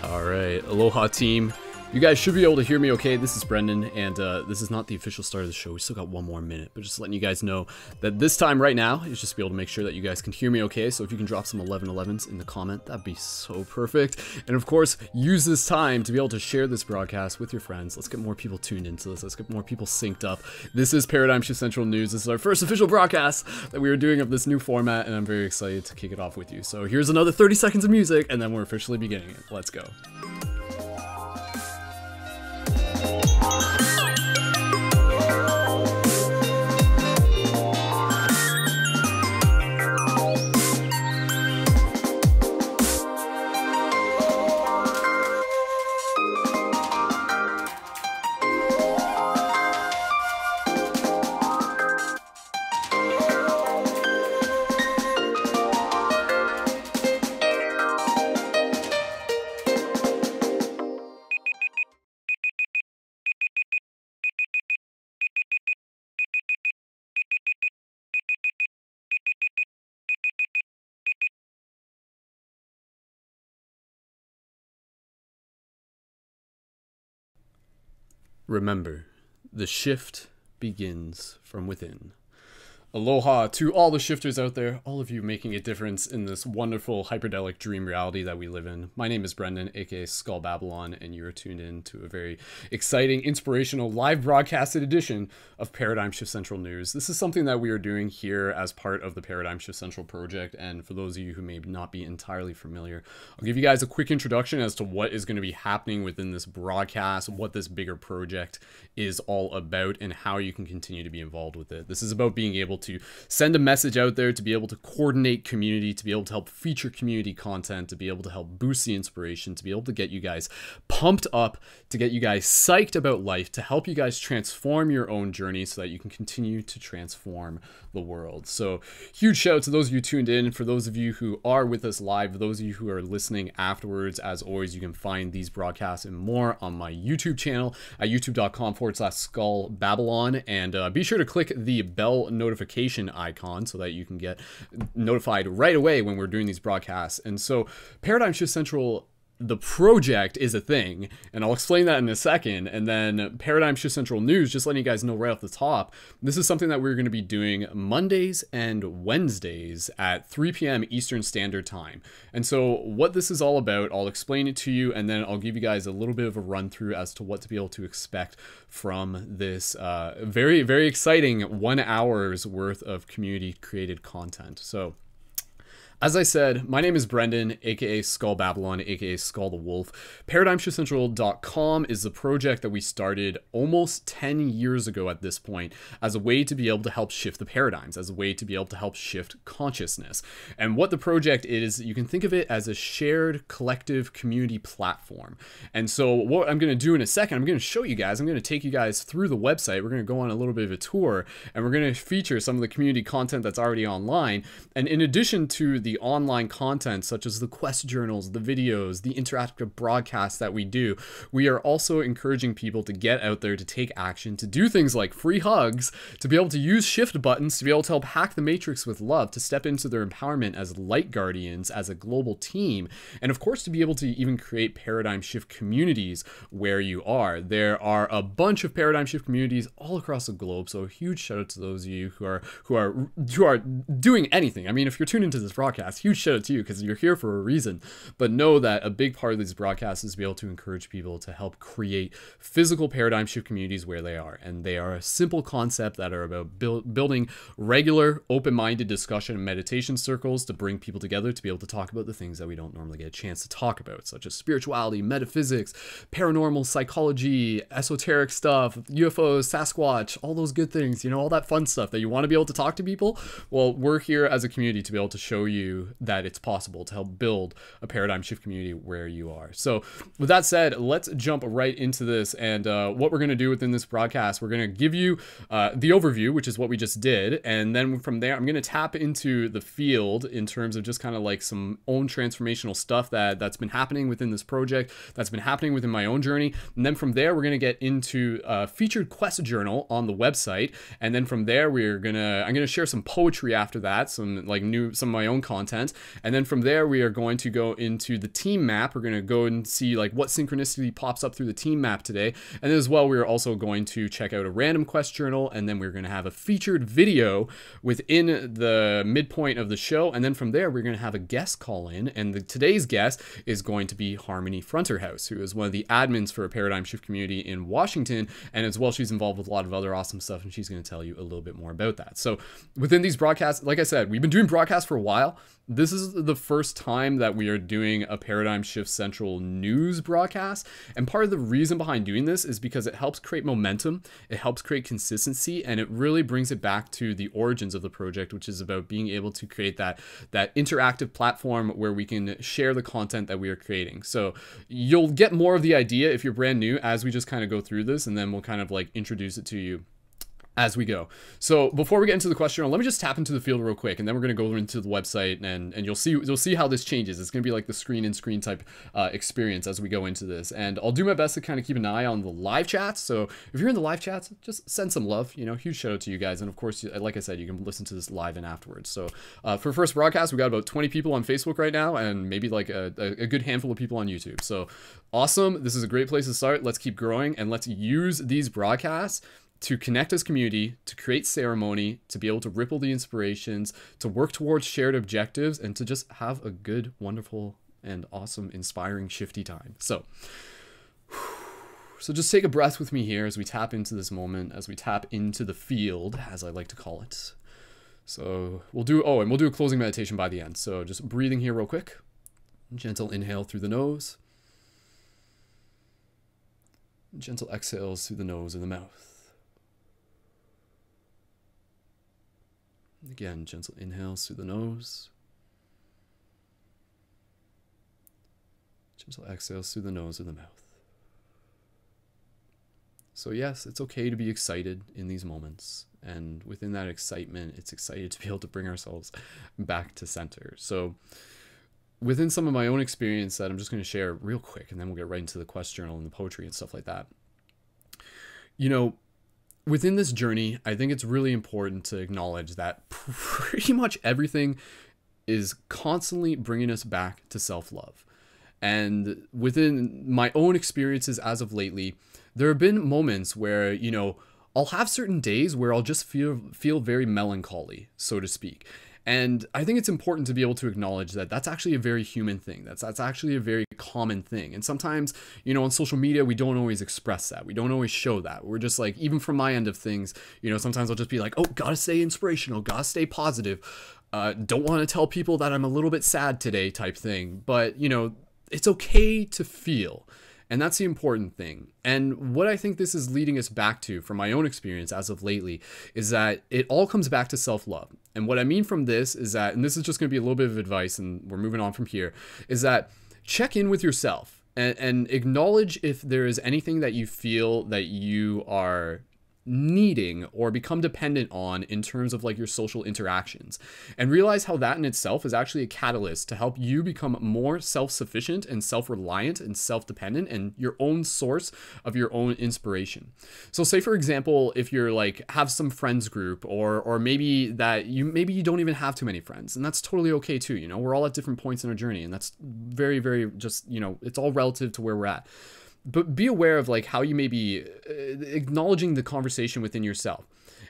All right, aloha team. You guys should be able to hear me okay. This is Brendan, and this is not the official start of the show. We still got one more minute, but just letting you guys know that this time right now is just to be able to make sure that you guys can hear me okay. So if you can drop some 1111s in the comment, that'd be so perfect. And of course, use this time to be able to share this broadcast with your friends. Let's get more people tuned into this. Let's get more people synced up. This is Paradigm Shift Central News. This is our first official broadcast that we are doing of this new format, and I'm very excited to kick it off with you. So here's another 30 seconds of music, and then we're officially beginning it. Let's go. Remember, the shift begins from within. Aloha to all the shifters out there, all of you making a difference in this wonderful hyperdelic dream reality that we live in. My name is Brendan, aka Skull Babylon, and you're tuned in to a very exciting, inspirational, live broadcasted edition of Paradigm Shift Central News. This is something that we are doing here as part of the Paradigm Shift Central project, and for those of you who may not be entirely familiar, I'll give you guys a quick introduction as to what is going to be happening within this broadcast, what this bigger project is all about, and how you can continue to be involved with it. This is about being able to send a message out there, to be able to coordinate community, to be able to help feature community content, to be able to help boost the inspiration, to be able to get you guys pumped up, to get you guys psyched about life, to help you guys transform your own journey so that you can continue to transform the world. So huge shout out to those of you tuned in. For those of you who are with us live, those of you who are listening afterwards, as always, you can find these broadcasts and more on my YouTube channel at youtube.com/skullbabylon, and be sure to click the bell notification icon so that you can get notified right away when we're doing these broadcasts. And so Paradigm Shift Central, the project, is a thing, and I'll explain that in a second. And then Paradigm Shift Central News, just letting you guys know right off the top, this is something that we're going to be doing Mondays and Wednesdays at 3 p.m. Eastern Standard Time. And so what this is all about, I'll explain it to you, and then I'll give you guys a little bit of a run through as to what to be able to expect from this very, very exciting 1 hour's worth of community created content. So as I said, my name is Brendan, aka Skull Babylon, aka Skull the Wolf. ParadigmShiftCentral.com is the project that we started almost 10 years ago at this point as a way to be able to help shift the paradigms, as a way to be able to help shift consciousness. And what the project is, you can think of it as a shared collective community platform. And so what I'm going to do in a second, I'm going to show you guys, I'm going to take you guys through the website. We're going to go on a little bit of a tour, and we're going to feature some of the community content that's already online. And in addition to the online content such as the quest journals, the videos, the interactive broadcasts that we do, we are also encouraging people to get out there, to take action, to do things like free hugs, to be able to use shift buttons, to be able to help hack the matrix with love, to step into their empowerment as light guardians, as a global team, and of course to be able to even create paradigm shift communities where you are. There are a bunch of paradigm shift communities all across the globe, so a huge shout out to those of you who are doing anything. I mean, if you're tuned into this broadcast, huge shout out to you because you're here for a reason. But know that a big part of these broadcasts is to be able to encourage people to help create physical paradigm shift communities where they are. And they are a simple concept that are about building regular, open-minded discussion and meditation circles to bring people together to be able to talk about the things that we don't normally get a chance to talk about, such as spirituality, metaphysics, paranormal psychology, esoteric stuff, UFOs, Sasquatch, all those good things, you know, all that fun stuff that you want to be able to talk to people. Well, we're here as a community to be able to show you that it's possible to help build a paradigm shift community where you are. So with that said, let's jump right into this. And what we're going to do within this broadcast, we're going to give you the overview, which is what we just did. And then from there, I'm going to tap into the field in terms of just kind of like some own transformational stuff that's been happening within this project, that's been happening within my own journey. And then from there, we're going to get into a featured quest journal on the website. And then from there, I'm going to share some poetry after that, some of my own content. And then from there, we are going to go into the team map. We're going to go and see like what synchronicity pops up through the team map today. And then as well, we're also going to check out a random quest journal, and then we're going to have a featured video within the midpoint of the show. And then from there, we're going to have a guest call in, and today's guest is going to be Harmony Fronterhouse, who is one of the admins for a Paradigm Shift community in Washington, and as well, she's involved with a lot of other awesome stuff, and she's going to tell you a little bit more about that. So within these broadcasts, like I said, we've been doing broadcasts for a while. This is the first time that we are doing a Paradigm Shift Central news broadcast. And part of the reason behind doing this is because it helps create momentum, it helps create consistency, and it really brings it back to the origins of the project, which is about being able to create that interactive platform where we can share the content that we are creating. So you'll get more of the idea if you're brand new as we just kind of go through this, and then we'll kind of like introduce it to you as we go. So before we get into the question, let me just tap into the field real quick, and then we're going to go into the website, and you'll see how this changes. It's going to be like the screen type experience as we go into this. And I'll do my best to kind of keep an eye on the live chats. So if you're in the live chats, just send some love, you know, huge shout out to you guys. And of course, like I said, you can listen to this live and afterwards. So for first broadcast, we got about 20 people on Facebook right now, and maybe like a good handful of people on YouTube. So awesome. This is a great place to start. Let's keep growing, and let's use these broadcasts to connect as community, to create ceremony, to be able to ripple the inspirations, to work towards shared objectives, and to just have a good, wonderful, and awesome, inspiring, shifty time. So just take a breath with me here as we tap into this moment, as we tap into the field, as I like to call it. So we'll do a closing meditation by the end. So just breathing here real quick. Gentle inhale through the nose. Gentle exhales through the nose and the mouth. Again, gentle inhales through the nose. Gentle exhales through the nose and the mouth. So yes, it's okay to be excited in these moments. And within that excitement, it's excited to be able to bring ourselves back to center. So within some of my own experience that I'm just going to share real quick, and then we'll get right into the quest journal and the poetry and stuff like that. You know, within this journey, I think it's really important to acknowledge that pretty much everything is constantly bringing us back to self-love. And within my own experiences as of lately, there have been moments where, you know, I'll have certain days where I'll just feel very melancholy, so to speak. And I think it's important to be able to acknowledge that that's actually a very human thing. That's actually a very common thing. And sometimes, you know, on social media, we don't always express that. We don't always show that. We're just like, even from my end of things, you know, sometimes I'll just be like, oh, gotta stay inspirational, gotta stay positive. Don't want to tell people that I'm a little bit sad today type thing. But, you know, it's okay to feel. And that's the important thing. And what I think this is leading us back to, from my own experience as of lately, is that it all comes back to self-love. And what I mean from this is that, and this is just going to be a little bit of advice, and we're moving on from here, is that check in with yourself and acknowledge if there is anything that you feel that you are needing or become dependent on in terms of like your social interactions, and realize how that in itself is actually a catalyst to help you become more self-sufficient and self-reliant and self-dependent and your own source of your own inspiration. So say for example, if you're like have some friends group, or maybe you don't even have too many friends, and that's totally okay too. You know, we're all at different points in our journey, and that's very, very just, you know, it's all relative to where we're at. But be aware of like how you may be acknowledging the conversation within yourself.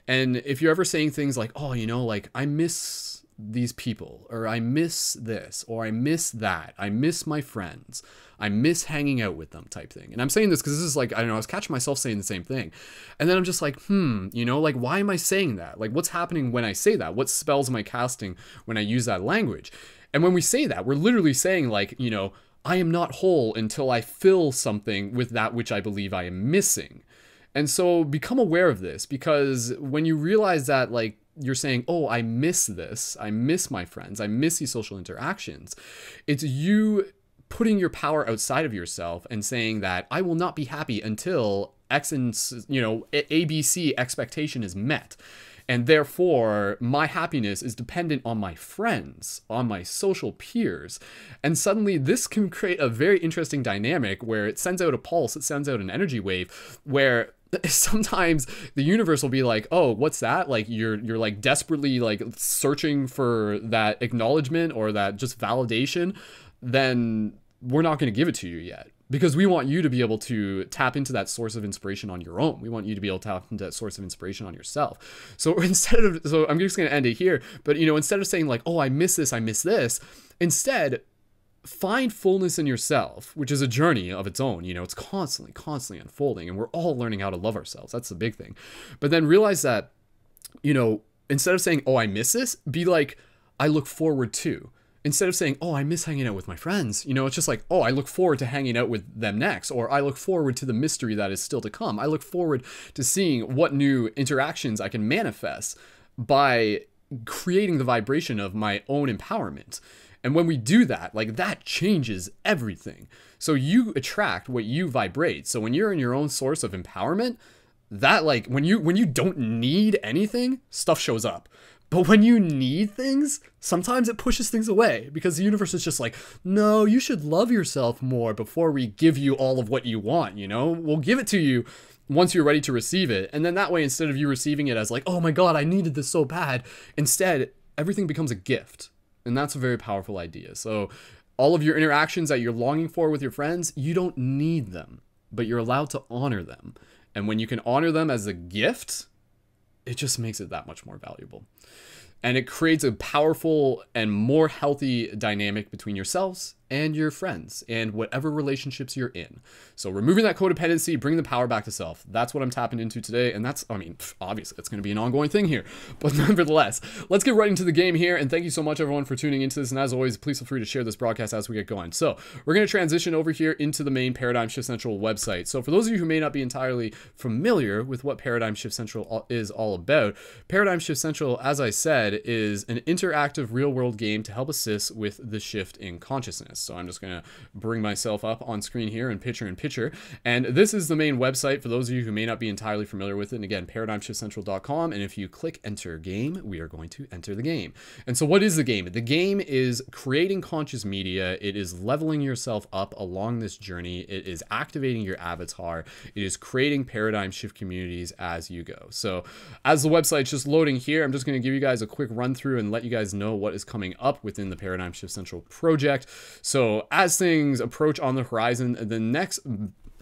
And if you're ever saying things like, oh, you know, like I miss these people, or I miss this, or I miss that, I miss my friends, I miss hanging out with them type thing. And I'm saying this because this is like, I don't know, I was catching myself saying the same thing. And then I'm just like, you know, like, why am I saying that? Like, what's happening when I say that? What spells am I casting when I use that language? And when we say that, we're literally saying like, you know, I am not whole until I fill something with that which I believe I am missing. And so become aware of this, because when you realize that like you're saying, oh, I miss this, I miss my friends, I miss these social interactions, it's you putting your power outside of yourself and saying that I will not be happy until X and, you know, ABC expectation is met. And therefore, my happiness is dependent on my friends, on my social peers. And suddenly this can create a very interesting dynamic where it sends out a pulse, it sends out an energy wave where sometimes the universe will be like, oh, what's that? Like you're like desperately like searching for that acknowledgement or that just validation, then we're not going to give it to you yet, because we want you to be able to tap into that source of inspiration on your own. We want you to be able to tap into that source of inspiration on yourself. So so I'm just going to end it here, but instead of saying like, oh, I miss this, instead find fullness in yourself, which is a journey of its own. It's constantly unfolding, and we're all learning how to love ourselves. That's the big thing. But then realize that, instead of saying, oh, I miss this, be like, I look forward to. Instead of saying, oh, I miss hanging out with my friends, it's just like, oh, I look forward to hanging out with them next, or I look forward to the mystery that is still to come. I look forward to seeing what new interactions I can manifest by creating the vibration of my own empowerment. And when we do that, like, that changes everything. So you attract what you vibrate. So when you're in your own source of empowerment, that, like, when you don't need anything, stuff shows up. But when you need things, sometimes it pushes things away, because the universe is just like, no, you should love yourself more before we give you all of what you want, We'll give it to you once you're ready to receive it. And then that way, instead of you receiving it as like, oh my God, I needed this so bad, instead, everything becomes a gift. And that's a very powerful idea. So all of your interactions that you're longing for with your friends, you don't need them, but you're allowed to honor them. And when you can honor them as a gift, it just makes it that much more valuable. And it creates a powerful and more healthy dynamic between yourselves and your friends and whatever relationships you're in. So removing that codependency, bringing the power back to self. That's what I'm tapping into today. And that's, obviously it's going to be an ongoing thing here, but nevertheless, let's get right into the game here. And thank you so much, everyone, for tuning into this. And as always, please feel free to share this broadcast as we get going. So we're going to transition over here into the main Paradigm Shift Central website. So for those of you who may not be entirely familiar with what Paradigm Shift Central is all about, Paradigm Shift Central, as I said, is an interactive real-world game to help assist with the shift in consciousness. So I'm just going to bring myself up on screen here in picture. And this is the main website for those of you who may not be entirely familiar with it. And again, paradigmshiftcentral.com. And if you click enter game, we are going to enter the game. And so what is the game? The game is creating conscious media. It is leveling yourself up along this journey. It is activating your avatar. It is creating paradigm shift communities as you go. So as the website's just loading here, I'm just going to give you guys a quick run through and let you guys know what is coming up within the Paradigm Shift Central project. So as things approach on the horizon, the next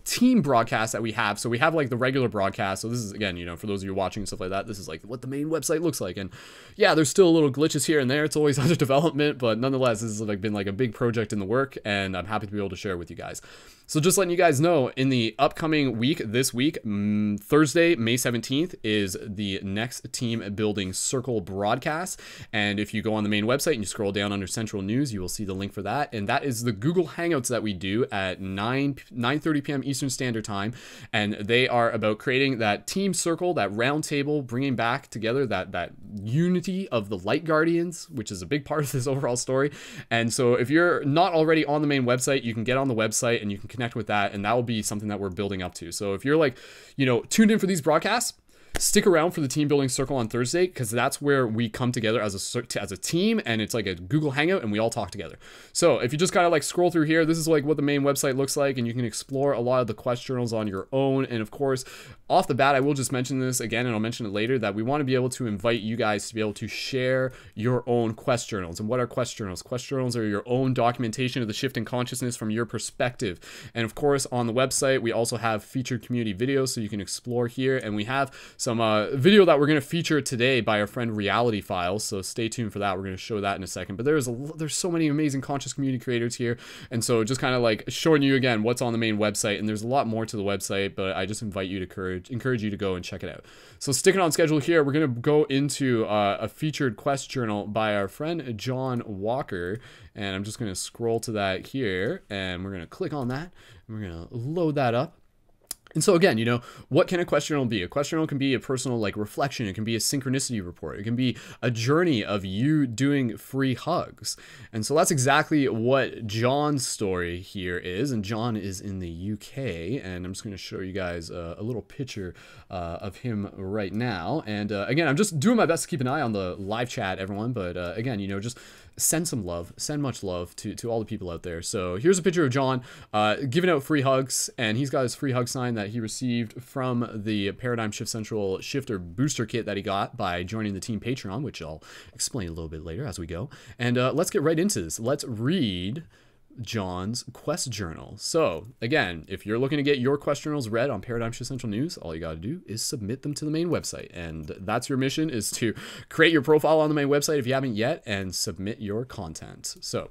team broadcast that we have, so we have like the regular broadcast. So this is, again, for those of you watching and stuff like that, this is like what the main website looks like. And yeah, there's still little glitches here and there. It's always under development, but nonetheless, this has like been like a big project in the work, and I'm happy to be able to share it with you guys. So just letting you guys know, in the upcoming week, this week, Thursday, May 17th, is the next team building circle broadcast. And if you go on the main website and you scroll down under Central News, you will see the link for that. And that is the Google Hangouts that we do at 9:30 p.m. Eastern Standard Time. And they are about creating that team circle, that round table, bringing back together that unity of the Light Guardians, which is a big part of this overall story. And so if you're not already on the main website, you can get on the website and you can connect with that, and that will be something that we're building up to. So if you're like, tuned in for these broadcasts, stick around for the team building circle on Thursday, because that's where we come together as a team, and it's like a Google Hangout, and we all talk together. So if you just kind of like scroll through here, this is like what the main website looks like, and you can explore a lot of the quest journals on your own. And of course, off the bat, I will just mention this again, and I'll mention it later, that we want to be able to invite you guys to be able to share your own quest journals. And what are quest journals? Quest journals are your own documentation of the shift in consciousness from your perspective. And of course, on the website, we also have featured community videos, so you can explore here. And we have some video that we're going to feature today by our friend Reality Files, so stay tuned for that. We're going to show that in a second. But there's so many amazing conscious community creators here, and so just kind of like showing you again what's on the main website. And there's a lot more to the website, but I just invite you to encourage you to go and check it out. So sticking on schedule here, we're going to go into a featured quest journal by our friend John Walker, and I'm just going to scroll to that here, and we're going to click on that, and we're going to load that up. And so again, what can a quest journal be? A quest journal can be a personal like reflection. It can be a synchronicity report. It can be a journey of you doing free hugs. And so that's exactly what John's story here is. And John is in the UK. And I'm just going to show you guys a little picture of him right now. And again, I'm just doing my best to keep an eye on the live chat, everyone. But again, just send some love, send much love to all the people out there. So here's a picture of John giving out free hugs, and he's got his free hug sign that he received from the Paradigm Shift Central Shifter Booster Kit that he got by joining the team Patreon, which I'll explain a little bit later as we go. And let's get right into this. Let's read John's quest journal. So again, if you're looking to get your quest journals read on Paradigm Shift Central News, all you got to do is submit them to the main website, and that's your mission, is to create your profile on the main website if you haven't yet and submit your content. So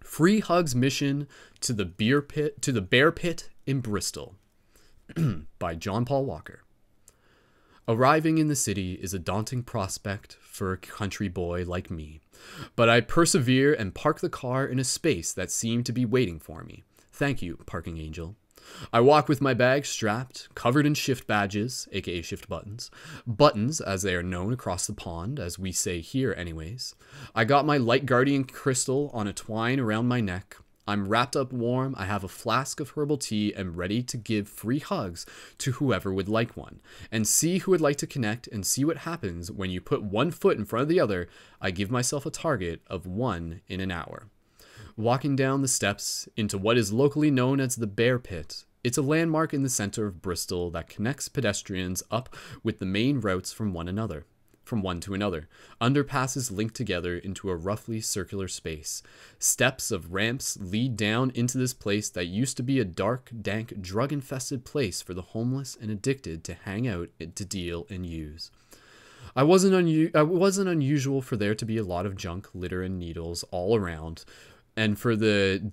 free hugs mission to the Bearpit in Bristol by John Paul Walker. Arriving in the city is a daunting prospect for a country boy like me, but I persevere and park the car in a space that seemed to be waiting for me. Thank you, parking angel. I walk with my bag strapped, covered in shift badges, aka shift buttons as they are known across the pond, as we say here anyways. I got my light guardian crystal on a twine around my neck. I'm wrapped up warm, I have a flask of herbal tea and ready to give free hugs to whoever would like one, and see who would like to connect and see what happens when you put one foot in front of the other. I give myself a target of 1 in an hour. Walking down the steps into what is locally known as the Bearpit. It's a landmark in the center of Bristol that connects pedestrians up with the main routes from one to another. Underpasses link together into a roughly circular space. Steps of ramps lead down into this place that used to be a dark, dank, drug-infested place for the homeless and addicted to hang out, to deal, and use. It wasn't unusual for there to be a lot of junk, litter, and needles all around. And for the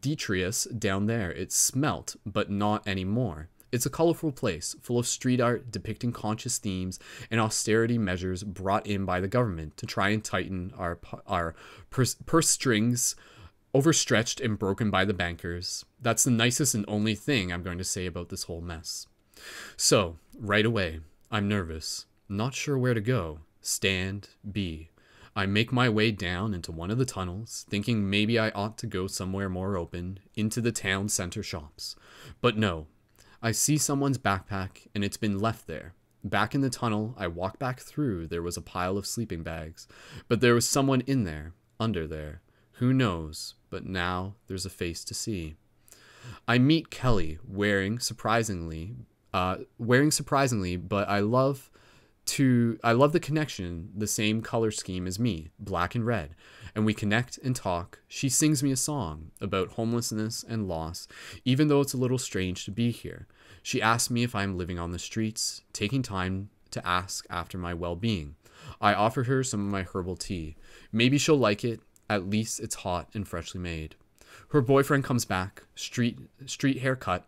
detritus down there, it smelt, but not anymore. It's a colorful place, full of street art depicting conscious themes and austerity measures brought in by the government to try and tighten our purse strings, overstretched and broken by the bankers. That's the nicest and only thing I'm going to say about this whole mess. So, right away, I'm nervous, not sure where to go. Stand B. I make my way down into one of the tunnels, thinking maybe I ought to go somewhere more open, into the town center shops. But no. I see someone's backpack, and it's been left there. Back in the tunnel, I walk back through. There was a pile of sleeping bags. But there was someone in there, under there. Who knows? But now there's a face to see. I meet Kelly, wearing surprisingly, but I love the connection, the same color scheme as me, black and red. And we connect and talk. She sings me a song about homelessness and loss, even though it's a little strange to be here. She asks me if I'm living on the streets, taking time to ask after my well-being. I offer her some of my herbal tea. Maybe she'll like it. At least it's hot and freshly made. Her boyfriend comes back, street haircut,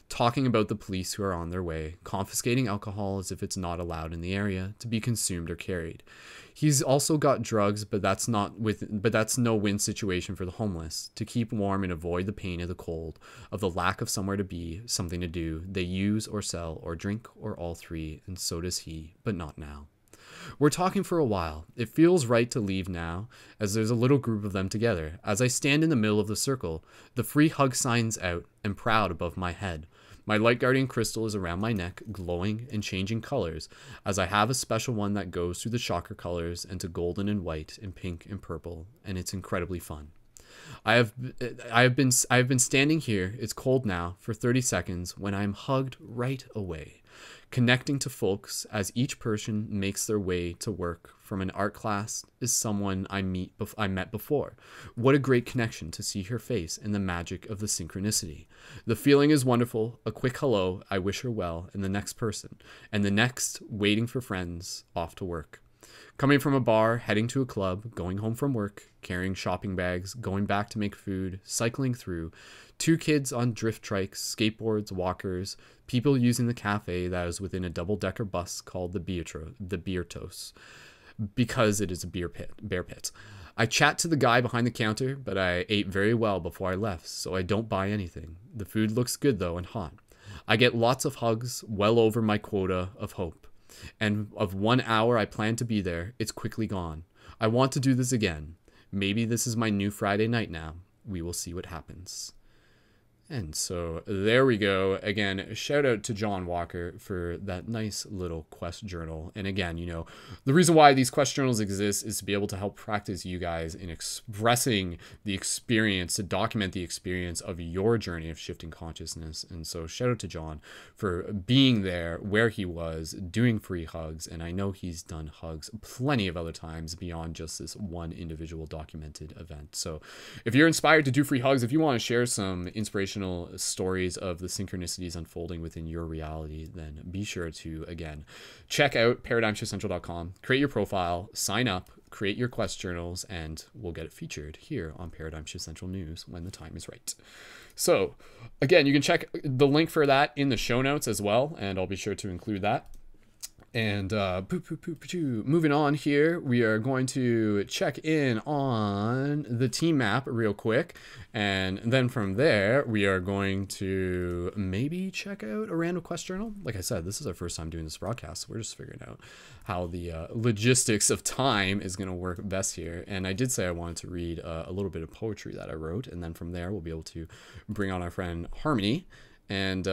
talking about the police who are on their way, confiscating alcohol as if it's not allowed in the area to be consumed or carried. He's also got drugs, but that's no win situation for the homeless. To keep warm and avoid the pain of the cold, of the lack of somewhere to be, something to do, they use or sell or drink or all three, and so does he, but not now. We're talking for a while. It feels right to leave now, as there's a little group of them together. As I stand in the middle of the circle, the free hug sign's out and proud above my head. My light guardian crystal is around my neck, glowing and changing colors, as I have a special one that goes through the chakra colors into golden and white and pink and purple, and it's incredibly fun. I have been standing here, it's cold now, for 30 seconds when I am hugged right away, connecting to folks as each person makes their way to work from an art class is someone I met before. What a great connection to see her face and the magic of the synchronicity. The feeling is wonderful. A quick hello, I wish her well, and the next person, and the next waiting for friends, off to work. Coming from a bar, heading to a club, going home from work, carrying shopping bags, going back to make food, cycling through, 2 kids on drift trikes, skateboards, walkers, people using the cafe that is within a double-decker bus called the Beartos, because it is a bear pit. I chat to the guy behind the counter, but I ate very well before I left, so I don't buy anything. The food looks good though and hot. I get lots of hugs, well over my quota of hope. And of 1 hour I plan to be there, it's quickly gone. I want to do this again. Maybe this is my new Friday night now. We will see what happens. And so there we go. Again, shout out to John Walker for that nice little quest journal. And again, you know, the reason why these quest journals exist is to be able to help practice you guys in expressing the experience, to document the experience of your journey of shifting consciousness. And so shout out to John for being there where he was, doing free hugs. And I know he's done hugs plenty of other times beyond just this one individual documented event. So if you're inspired to do free hugs, if you want to share some inspirational stories of the synchronicities unfolding within your reality, then be sure to, again, check out paradigmshiftcentral.com, create your profile, sign up, create your quest journals, and we'll get it featured here on Paradigm Shift Central News when the time is right. So again, you can check the link for that in the show notes as well, and I'll be sure to include that. And moving on here, we are going to check in on the team map real quick. And then from there, we are going to maybe check out a random quest journal. Like I said, this is our first time doing this broadcast, so we're just figuring out how the logistics of time is going to work best here. And I did say I wanted to read a little bit of poetry that I wrote. And then from there, we'll be able to bring on our friend Harmony. And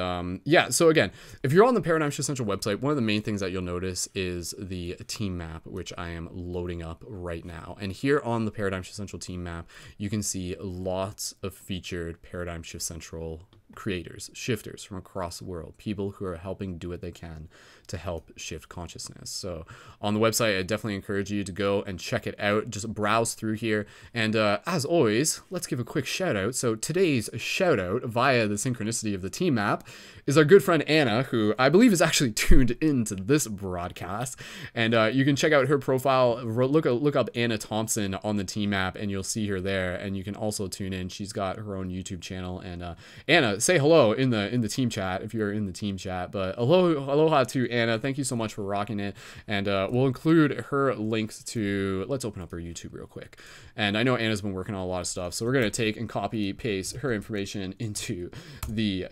yeah, so again, if you're on the Paradigm Shift Central website, one of the main things that you'll notice is the team map, which I am loading up right now. And here on the Paradigm Shift Central team map, you can see lots of featured Paradigm Shift Central creators, shifters from across the world, people who are helping do what they can to help shift consciousness. So on the website, I definitely encourage you to go and check it out. Just browse through here. And as always, let's give a quick shout out. So today's shout out via the synchronicity of the team map is our good friend Anna, who I believe is actually tuned into this broadcast. And you can check out her profile. Look up Anna Thompson on the team map and you'll see her there. And you can also tune in. She's got her own YouTube channel. And Anna, say hello in the team chat if you're in the team chat. But aloha to Anna. Thank you so much for rocking it. And we'll include her links to, let's open up her YouTube real quick. And I know Anna's been working on a lot of stuff, so we're going to take and copy paste her information into the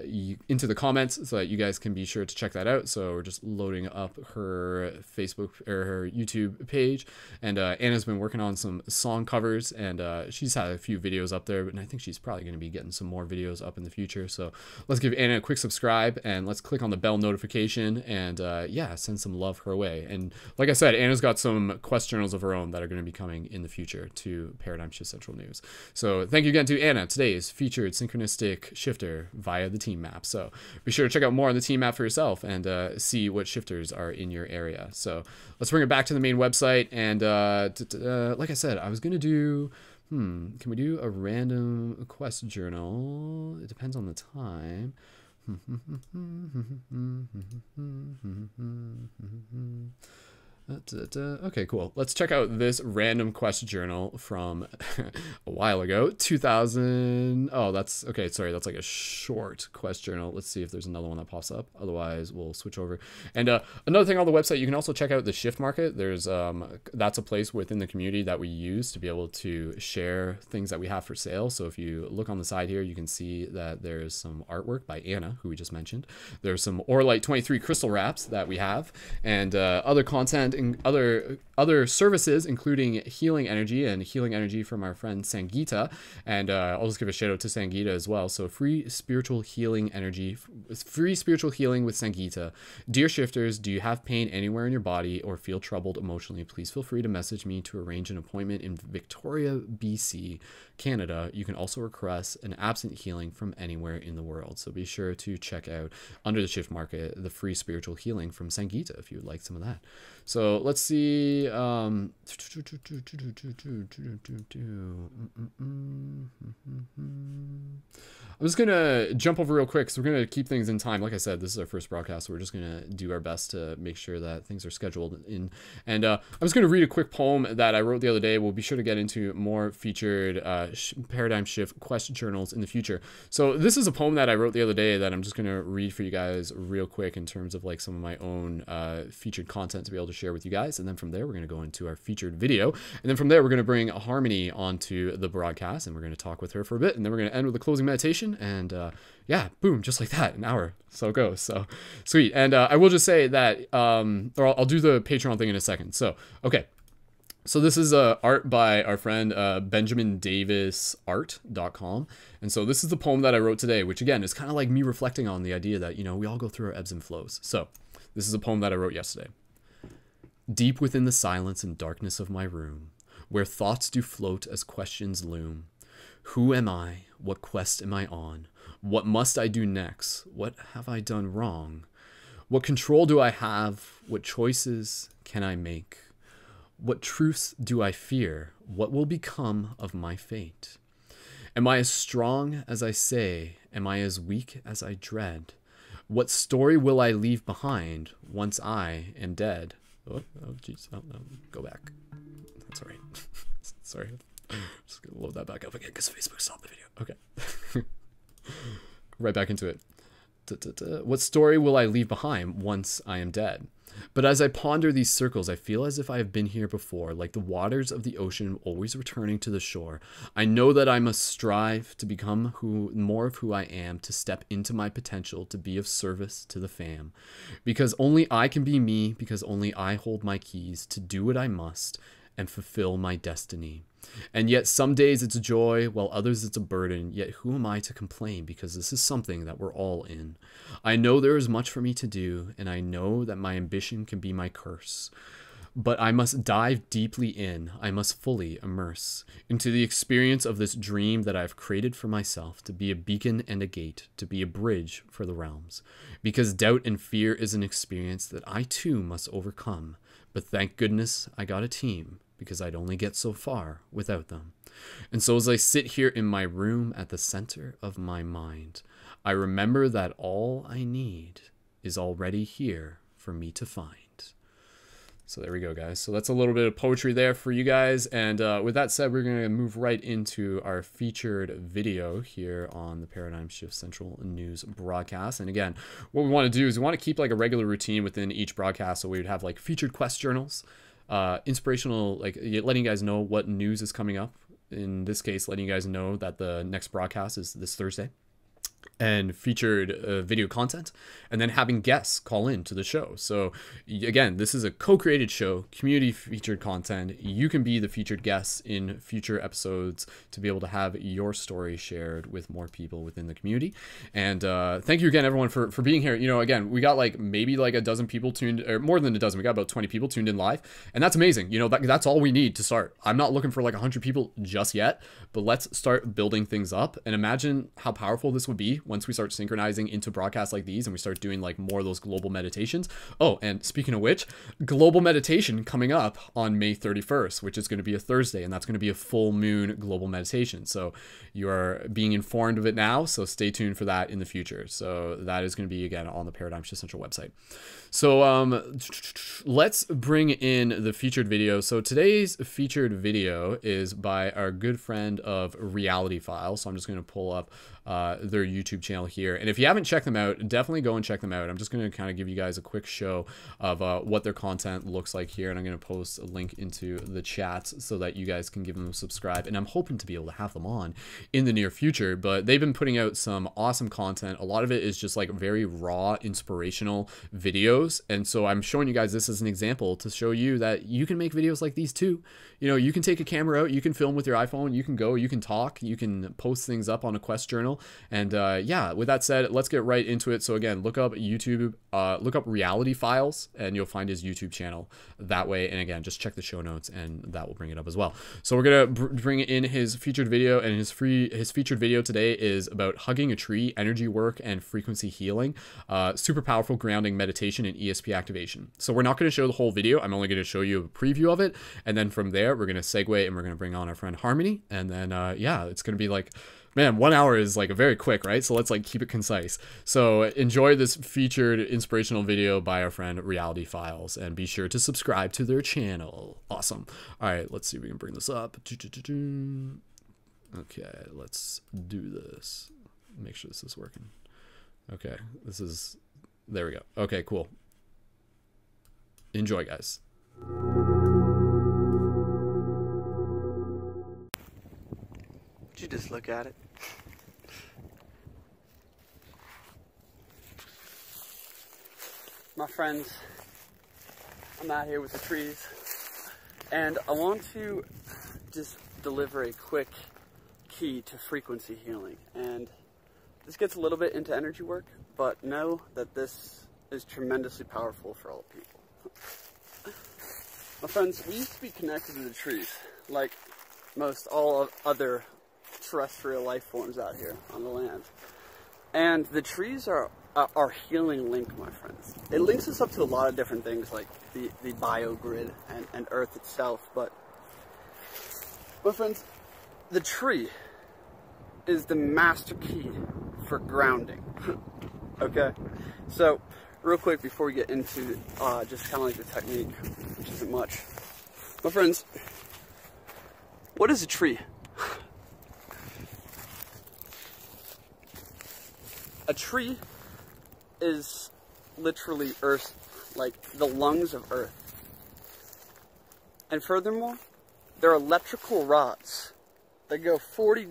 comments so that you guys can be sure to check that out. So we're just loading up her Facebook or her YouTube page. And Anna's been working on some song covers, and she's had a few videos up there, but I think she's probably going to be getting some more videos up in the future. So let's give Anna a quick subscribe and let's click on the bell notification and yeah, send some love her way. And like I said, Anna's got some quest journals of her own that are going to be coming in the future to Paradigm Shift Central News. So thank you again to Anna, today's featured synchronistic shifter via the team map. So be sure to check out more on the team map for yourself and see what shifters are in your area. So let's bring it back to the main website. And like I said, I was going to do, can we do a random quest journal? It depends on the time. Okay, cool. Let's check out this random quest journal from a while ago, 2000. Oh, that's okay. Sorry, that's like a short quest journal. Let's see if there's another one that pops up. Otherwise, we'll switch over. And another thing on the website, you can also check out the shift market. There's that's a place within the community that we use to be able to share things that we have for sale. So if you look on the side here, you can see that there's some artwork by Anna, who we just mentioned. There's some Orlight 23 crystal wraps that we have, and other content and other services, including healing energy from our friend Sangeeta. And I'll just give a shout out to Sangeeta as well. So free spiritual healing energy, free spiritual healing with Sangeeta. Dear shifters, do you have pain anywhere in your body or feel troubled emotionally? Please feel free to message me to arrange an appointment in Victoria, BC, Canada. You can also request an absent healing from anywhere in the world. So be sure to check out under the shift market the free spiritual healing from Sangeeta if you would like some of that. So let's see. I'm just gonna jump over real quick, so we're gonna keep things in time. Like I said, this is our first broadcast, so we're just gonna do our best to make sure that things are scheduled in. And I'm just gonna read a quick poem that I wrote the other day. We'll be sure to get into more featured paradigm shift quest journals in the future. So this is a poem that I wrote the other day that I'm just gonna read for you guys real quick in terms of like some of my own featured content to be able to share with you guys. And then from there, we're gonna go into our featured video. And then from there, we're gonna bring Harmony onto the broadcast, and we're gonna talk with her for a bit, and then we're gonna end with a closing meditation. And yeah, boom, just like that, an hour. So it goes. So sweet. And I will just say that, or I'll do the Patreon thing in a second. So, okay. So this is art by our friend BenjaminDavisArt.com. And so this is the poem that I wrote today, which again is kind of like me reflecting on the idea that, you know, we all go through our ebbs and flows. So this is a poem that I wrote yesterday. Deep within the silence and darkness of my room, where thoughts do float as questions loom. Who am I? What quest am I on? What must I do next? What have I done wrong? What control do I have? What choices can I make? What truths do I fear? What will become of my fate? Am I as strong as I say? Am I as weak as I dread? What story will I leave behind once I am dead? Oh, jeez. Oh, no. Go back. That's all right. Sorry. Just gonna load that back up again because Facebook stopped the video. Okay. Right back into it. What story will I leave behind once I am dead? But as I ponder these circles, I feel as if I have been here before, like the waters of the ocean always returning to the shore. I know that I must strive to become more of who I am, to step into my potential, to be of service to the fam. Because only I can be me, because only I hold my keys to do what I must and fulfill my destiny. And yet some days it's a joy, while others it's a burden. Yet who am I to complain, because this is something that we're all in. I know there is much for me to do, and I know that my ambition can be my curse. But I must dive deeply in, I must fully immerse into the experience of this dream that I've created for myself, to be a beacon and a gate, to be a bridge for the realms. Because doubt and fear is an experience that I too must overcome. But thank goodness I got a team, because I'd only get so far without them. And so as I sit here in my room at the center of my mind, I remember that all I need is already here for me to find. So there we go, guys. So that's a little bit of poetry there for you guys. And with that said, we're going to move right into our featured video here on the Paradigm Shift Central News broadcast. And again, what we want to do is we want to keep like a regular routine within each broadcast. So we would have like featured quest journals, inspirational, like letting you guys know what news is coming up. In this case, letting you guys know that the next broadcast is this Thursday. And featured video content, and then having guests call in to the show. So again, this is a co-created show, community featured content. You can be the featured guests in future episodes to be able to have your story shared with more people within the community. And thank you again, everyone, for being here. You know, again, we got like maybe like a dozen people tuned, or more than a dozen. We got about 20 people tuned in live, and that's amazing. You know, that's all we need to start. I'm not looking for like 100 people just yet, but let's start building things up. And imagine how powerful this would be once we start synchronizing into broadcasts like these and we start doing like more of those global meditations. Oh, and speaking of which, global meditation coming up on May 31st, which is going to be a Thursday, and that's going to be a full moon global meditation. So you are being informed of it now, so stay tuned for that in the future. So that is going to be again on the Paradigm Shift Central website. So let's bring in the featured video. So today's featured video is by our good friend of Reality File. So I'm just going to pull up their YouTube channel here. And if you haven't checked them out, definitely go and check them out. I'm just going to kind of give you guys a quick show of what their content looks like here. And I'm going to post a link into the chat so that you guys can give them a subscribe. And I'm hoping to be able to have them on in the near future. But they've been putting out some awesome content. A lot of it is just like very raw, inspirational videos. And so I'm showing you guys this as an example to show you that you can make videos like these too. You know, you can take a camera out, you can film with your iPhone, you can go, you can talk, you can post things up on a quest journal. And yeah, with that said, let's get right into it. So again, look up YouTube, look up Reality Files, and you'll find his YouTube channel that way. And again, just check the show notes and that will bring it up as well. So we're gonna bring in his featured video, and his featured video today is about hugging a tree, energy work, and frequency healing, super powerful grounding meditation and ESP activation. So we're not going to show the whole video. I'm only going to show you a preview of it, and then from there we're going to segue and we're going to bring on our friend Harmony, and then yeah, it's going to be like, man, 1 hour is like very quick, right? So let's like keep it concise. So enjoy this featured inspirational video by our friend Reality Files, and be sure to subscribe to their channel. Awesome. All right, let's see if we can bring this up. Okay, let's do this. Make sure this is working. Okay, this is, there we go. Okay, cool. Enjoy, guys. Would you just look at it? My friends, I'm out here with the trees. And I want to just deliver a quick key to frequency healing. And this gets a little bit into energy work, but know that this is tremendously powerful for all people. My friends, we used to be connected to the trees, like most all other terrestrial life forms out here on the land. And the trees are our healing link, my friends. It links us up to a lot of different things, like the biogrid and Earth itself. But, my friends, the tree is the master key for grounding. Okay? So, real quick before we get into just kind of like the technique, which isn't much. My friends, what is a tree? A tree is literally Earth, like the lungs of Earth. And furthermore, they're electrical rods that go 40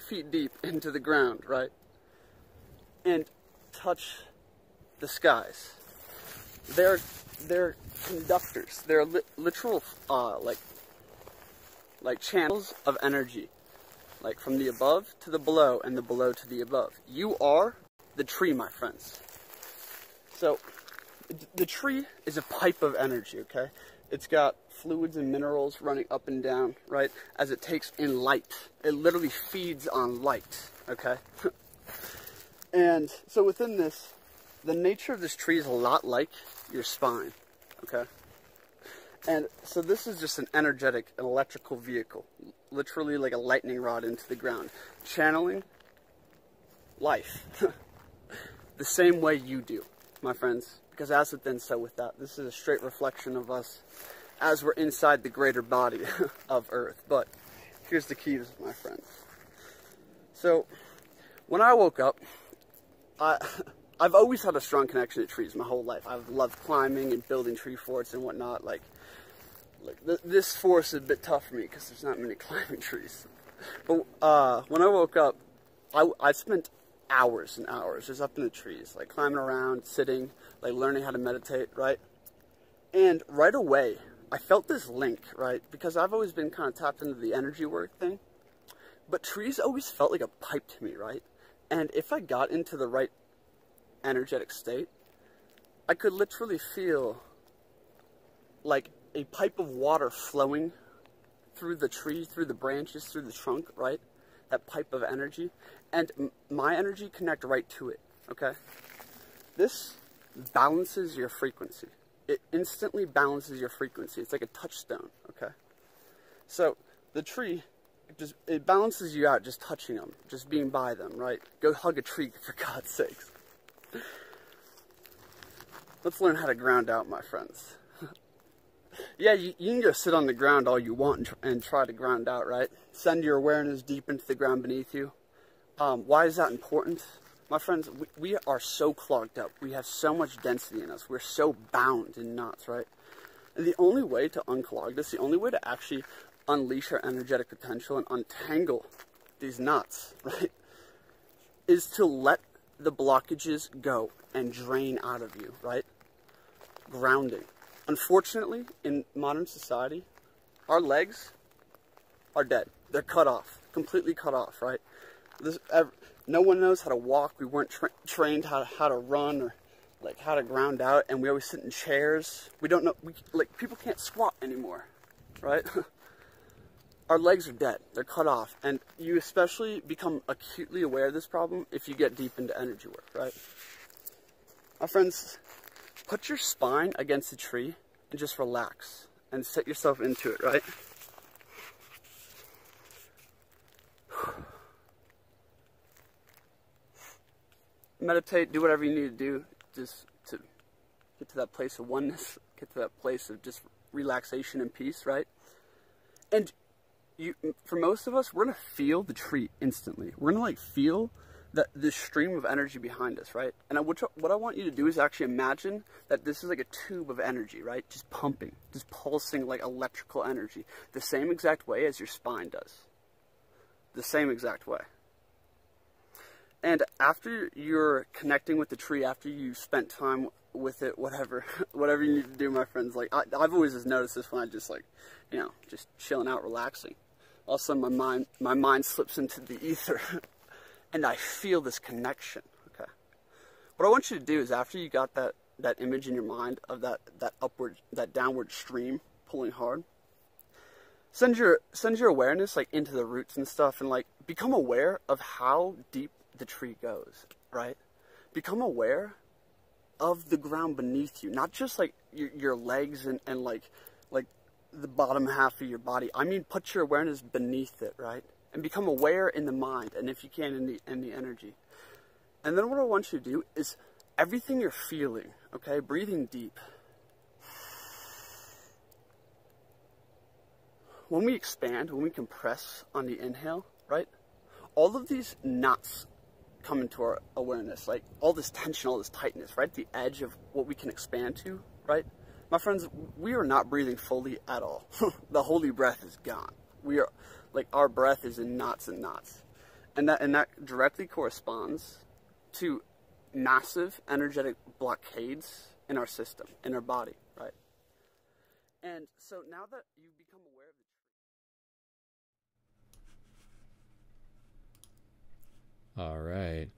feet deep into the ground, right? And touch the skies. They're conductors. They're literal like channels of energy. Like from the above to the below and the below to the above. You are the tree, my friends. So, the tree is a pipe of energy, okay? It's got fluids and minerals running up and down, right? As it takes in light. It literally feeds on light, okay? And so within this, the nature of this tree is a lot like your spine, okay? And so this is just an energetic, an electrical vehicle. Literally like a lightning rod into the ground. Channeling life. The same way you do, my friends. Because as within, so without. This is a straight reflection of us as we're inside the greater body of Earth. But here's the keys, my friends. So, when I woke up, I've always had a strong connection to trees my whole life. I've loved climbing and building tree forts and whatnot. Like this forest is a bit tough for me because there's not many climbing trees. But when I woke up, I spent hours and hours just up in the trees, like climbing around, sitting, like learning how to meditate, right? And right away, I felt this link, right? Because I've always been kind of tapped into the energy work thing. But trees always felt like a pipe to me, right? And if I got into the right energetic state, I could literally feel like a pipe of water flowing through the tree, through the branches, through the trunk, right? That pipe of energy. And my energy connect right to it, okay? This balances your frequency. It instantly balances your frequency. It's like a touchstone, okay? So the tree, it balances you out just touching them, just being by them, right? Go hug a tree, for God's sakes. Let's learn how to ground out, my friends. Yeah, you can go sit on the ground all you want and try to ground out, right? Send your awareness deep into the ground beneath you. Why is that important? My friends, we are so clogged up. We have so much density in us. We're so bound in knots, right? And the only way to unclog this, the only way to actually unleash our energetic potential and untangle these knots, right, is to let the blockages go and drain out of you, right? Grounding. Unfortunately, in modern society, our legs are dead. They're cut off, completely cut off, right? No one knows how to walk. We weren't trained how to run or like how to ground out, and we always sit in chairs. We don't know, like people can't squat anymore, right? Our legs are dead. They're cut off, and you especially become acutely aware of this problem if you get deep into energy work, right? My friends, put your spine against the tree and just relax and set yourself into it, right? Meditate, do whatever you need to do just to get to that place of oneness, get to that place of just relaxation and peace, right? And for most of us, we're going to feel the tree instantly. We're going to like feel this stream of energy behind us, right? And what I want you to do is actually imagine that this is like a tube of energy, right? Just pumping, just pulsing like electrical energy, the same exact way as your spine does. The same exact way. And after you're connecting with the tree, after you spent time with it, whatever, whatever you need to do, my friends. Like, I've always just noticed this when I just, like, you know, just chilling out, relaxing. All of a sudden my mind slips into the ether and I feel this connection. Okay. What I want you to do is, after you got that image in your mind of that downward stream pulling hard, send your awareness, like, into the roots and stuff, and, like, become aware of how deep the tree goes, right? Become aware of the ground beneath you, not just, like, your legs and like the bottom half of your body. I mean, put your awareness beneath it, right? And become aware in the mind, and if you can, in the energy. And then what I want you to do is, everything you're feeling, okay, breathing deep. When we expand, when we compress on the inhale, right, all of these knots come into our awareness, like all this tension, all this tightness, right, the edge of what we can expand to, right? My friends, we are not breathing fully at all. The holy breath is gone. We are, like, our breath is in knots and knots. And that directly corresponds to massive energetic blockades in our system, in our body, right? And so now that you become aware of the All right.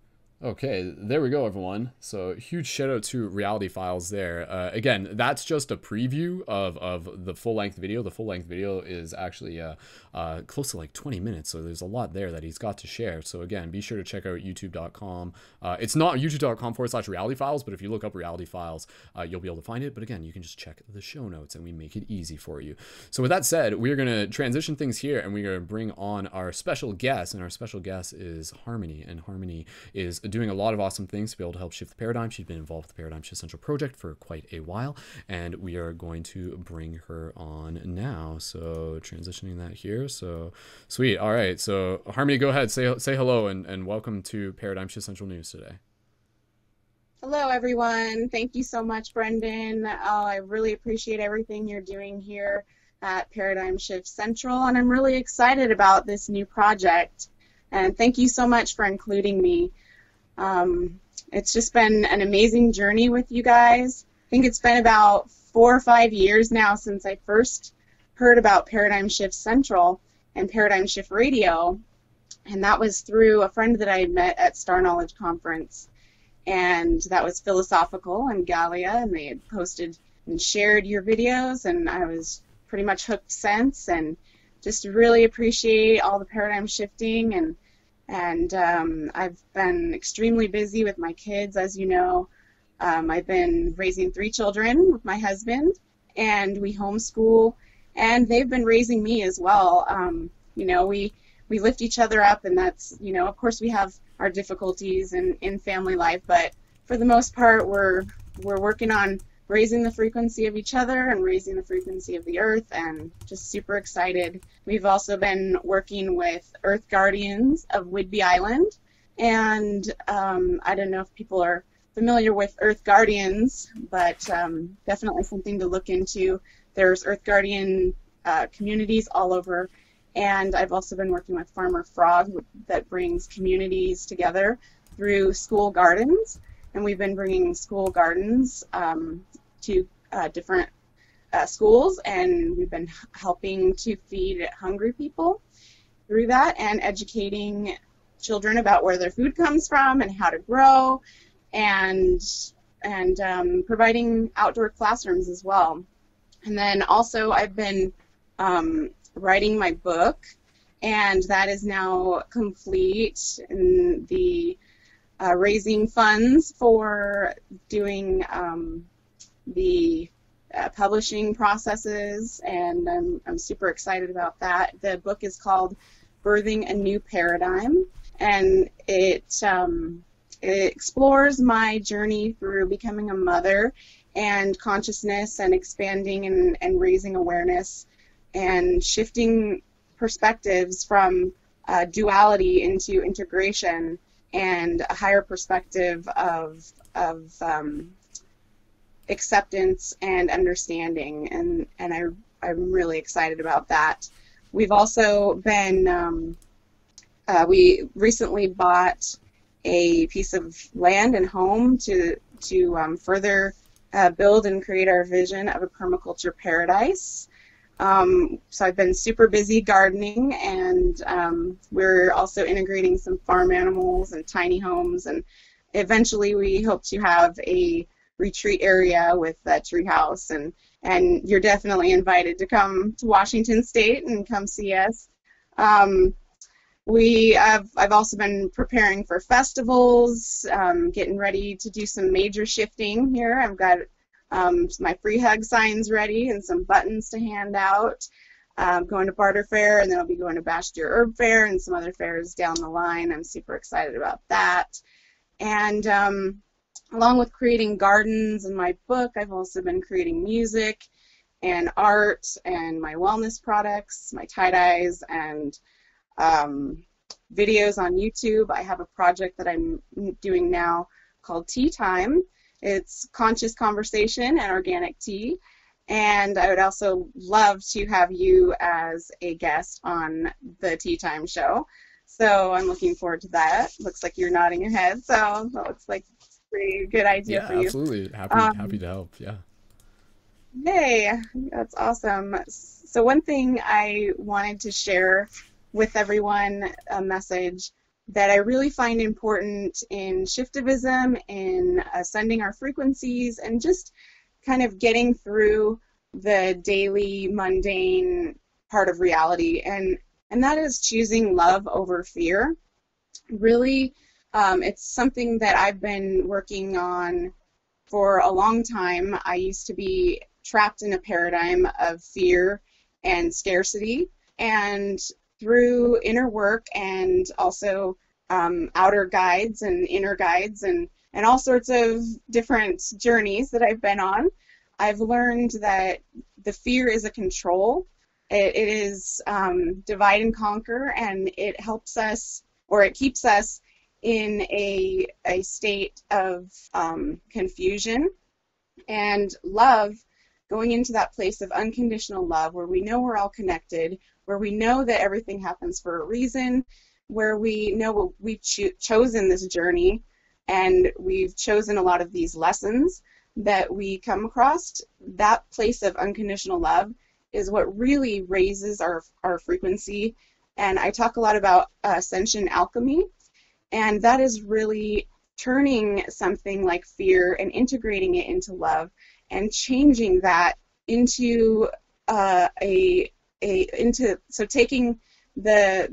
Okay, there we go, everyone. So huge shout out to Reality Files there. Again, that's just a preview of the full-length video. The full-length video is actually close to like 20 minutes, so there's a lot there that he's got to share. So again, be sure to check out youtube.com. It's not youtube.com/Reality Files, but if you look up Reality Files, you'll be able to find it. But again, you can just check the show notes, and we make it easy for you. So with that said, we're going to transition things here, and we're going to bring on our special guest, and our special guest is Harmony, and Harmony is doing a lot of awesome things to be able to help shift the paradigm. She's been involved with the Paradigm Shift Central project for quite a while, and we are going to bring her on now. So transitioning that here. So sweet. All right. So Harmony, go ahead, say hello, and welcome to Paradigm Shift Central News today. Hello, everyone. Thank you so much, Brendan. I really appreciate everything you're doing here at Paradigm Shift Central, and I'm really excited about this new project. And thank you so much for including me. It's just been an amazing journey with you guys. I think it's been about 4 or 5 years now since I first heard about Paradigm Shift Central and Paradigm Shift Radio, and that was through a friend that I had met at Star Knowledge Conference, and that was Philosophical and Galia, and they had posted and shared your videos, and I was pretty much hooked since, and just really appreciate all the paradigm shifting, and I've been extremely busy with my kids, as you know. I've been raising 3 children with my husband, and we homeschool, and they've been raising me as well. You know, we lift each other up, and that's, you know, of course we have our difficulties in family life, but for the most part we're working on raising the frequency of each other and raising the frequency of the earth, and just super excited. We've also been working with Earth Guardians of Whidbey Island, and I don't know if people are familiar with Earth Guardians, but definitely something to look into. There's Earth Guardian communities all over, and I've also been working with Farmer Frog that brings communities together through school gardens, and we've been bringing school gardens to different schools, and we've been helping to feed hungry people through that, and educating children about where their food comes from and how to grow, and providing outdoor classrooms as well. And then also I've been writing my book, and that is now complete, in the raising funds for doing the publishing processes, and I'm super excited about that. The book is called Birthing a New Paradigm, and it explores my journey through becoming a mother and consciousness, and expanding and raising awareness, and shifting perspectives from duality into integration, and a higher perspective of acceptance and understanding, and I'm really excited about that. We've also been, we recently bought a piece of land and home to further build and create our vision of a permaculture paradise. So I've been super busy gardening, and we're also integrating some farm animals and tiny homes, and eventually we hope to have a retreat area with a treehouse, and you're definitely invited to come to Washington State and come see us. I've also been preparing for festivals, getting ready to do some major shifting here. I've got my free hug signs ready and some buttons to hand out. Going to Barter Fair, and then I'll be going to Bastyr Herb Fair and some other fairs down the line. I'm super excited about that. And along with creating gardens and my book, I've also been creating music and art and my wellness products, my tie-dyes, and videos on YouTube. I have a project that I'm doing now called Tea Time. It's conscious conversation and organic tea. And I would also love to have you as a guest on the Tea Time show. So I'm looking forward to that. Looks like you're nodding your head, so that looks like a pretty good idea for you. Yeah, absolutely. Happy to help, yeah. Yay, that's awesome. So one thing I wanted to share with everyone, a message that I really find important in shiftivism, in ascending our frequencies, and just kind of getting through the daily mundane part of reality, and that is choosing love over fear. Really, it's something that I've been working on for a long time. I used to be trapped in a paradigm of fear and scarcity, and through inner work and also outer guides and inner guides and all sorts of different journeys that I've been on, I've learned that the fear is a control. It is divide and conquer, and it helps us, or it keeps us in a state of confusion. And love, going into that place of unconditional love, where we know we're all connected, where we know that everything happens for a reason, where we know we've chosen this journey, and we've chosen a lot of these lessons that we come across. That place of unconditional love is what really raises our frequency. And I talk a lot about ascension alchemy, and that is really turning something like fear and integrating it into love and changing that into so taking the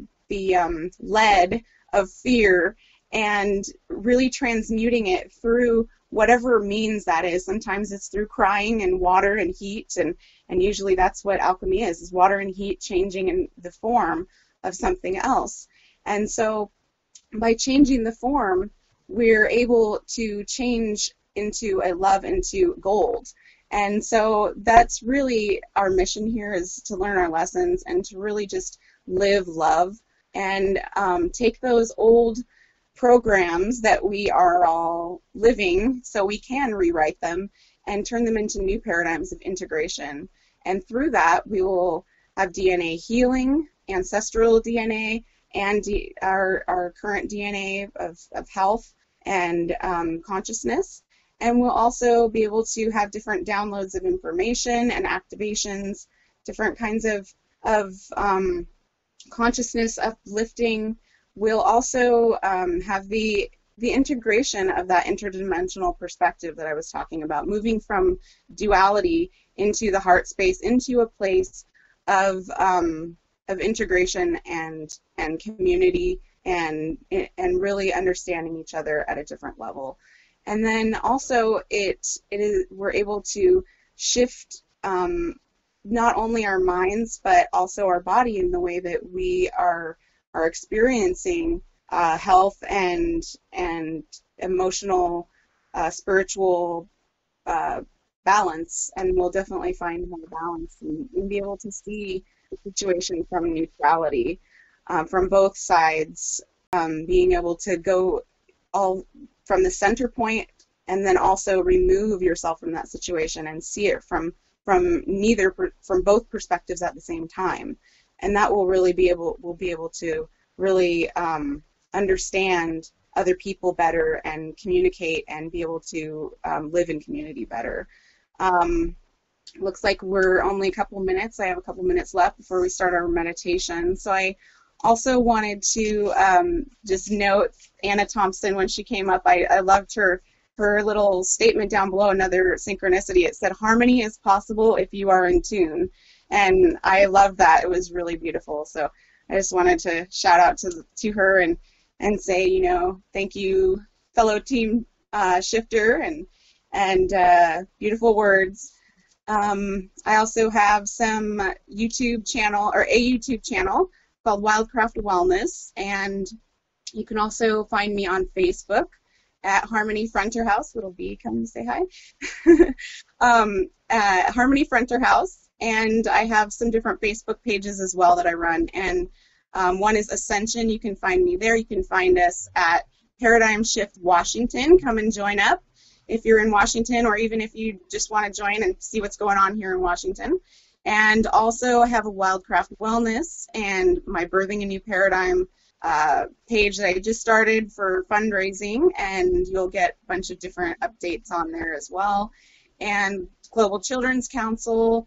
lead of fear and really transmuting it through whatever means that is. Sometimes it's through crying and water and heat, and usually that's what alchemy is water and heat changing in the form of something else. And so by changing the form, we're able to change into a love, into gold. And so that's really our mission here, is to learn our lessons and to really just live love and take those old programs that we are all living, so we can rewrite them and turn them into new paradigms of integration. And through that, we will have DNA healing, ancestral DNA, and our current DNA of health and consciousness. And we'll also be able to have different downloads of information and activations, different kinds of consciousness uplifting. We'll also have the integration of that interdimensional perspective that I was talking about, moving from duality into the heart space, into a place of integration and community and really understanding each other at a different level. And then also we're able to shift not only our minds but also our body in the way that we are experiencing health and emotional, spiritual balance, and we'll definitely find more balance and be able to see the situation from neutrality, from both sides, being able to go all from the center point and then also remove yourself from that situation and see it from both perspectives at the same time. And that will really be able to really understand other people better and communicate and be able to live in community better. Looks like we're only a couple minutes. I have a couple minutes left before we start our meditation. So I also wanted to just note Anna Thompson when she came up. I loved her little statement down below, another synchronicity. It said, harmony is possible if you are in tune. And I love that. It was really beautiful. So I just wanted to shout out to her and say, you know, thank you, fellow team shifter, and beautiful words. I also have some YouTube channel, or a YouTube channel called Wildcraft Wellness, and you can also find me on Facebook at Harmony Fronterhouse. Little B, come say hi. Harmony Fronterhouse, and I have some different Facebook pages as well that I run, and one is Ascension. You can find me there. You can find us at Paradigm Shift Washington. Come and join up if you're in Washington, or even if you just want to join and see what's going on here in Washington. And also I have a Wildcraft Wellness and my Birthing a New Paradigm page that I just started for fundraising, and you'll get a bunch of different updates on there as well. And Global Children's Council.